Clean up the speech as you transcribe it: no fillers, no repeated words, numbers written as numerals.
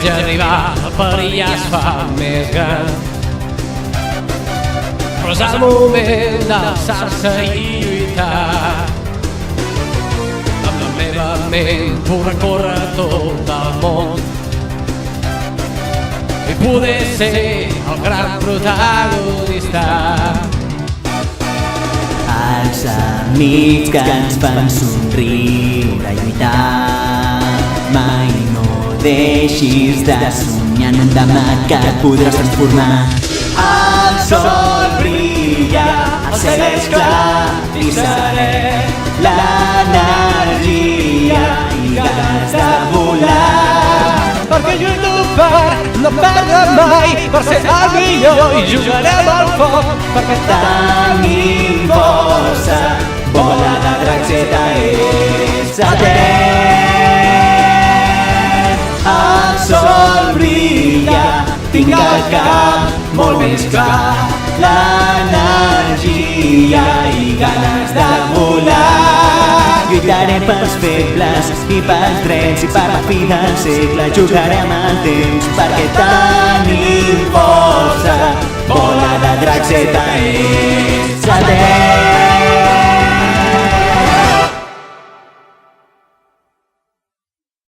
Veig arribar el perill ja es fa més gran. Però és el moment d'alçar-se i lluitar. Amb la meva ment puc recórrer tot el món i poder ser el gran protagonista. Els amics que ens fan somriure i lluitar. Mai no deixis de somiar en un demà que et podràs transformar. El sol brilla, el cel és clar i serè, l'energia i ganes de volar. Perquè lluny d'un parc no perdre mai, per ser el millor i jugarem al foc. Perquè Tenim força, bola de drac ZST. El sol brilla, tinc el cap molt més clar, l'energia i ganes de volar. Lluitarem pels febles i pels drets i per la fi del segle. Jugarem el temps perquè tenim força, bola de drac ZST.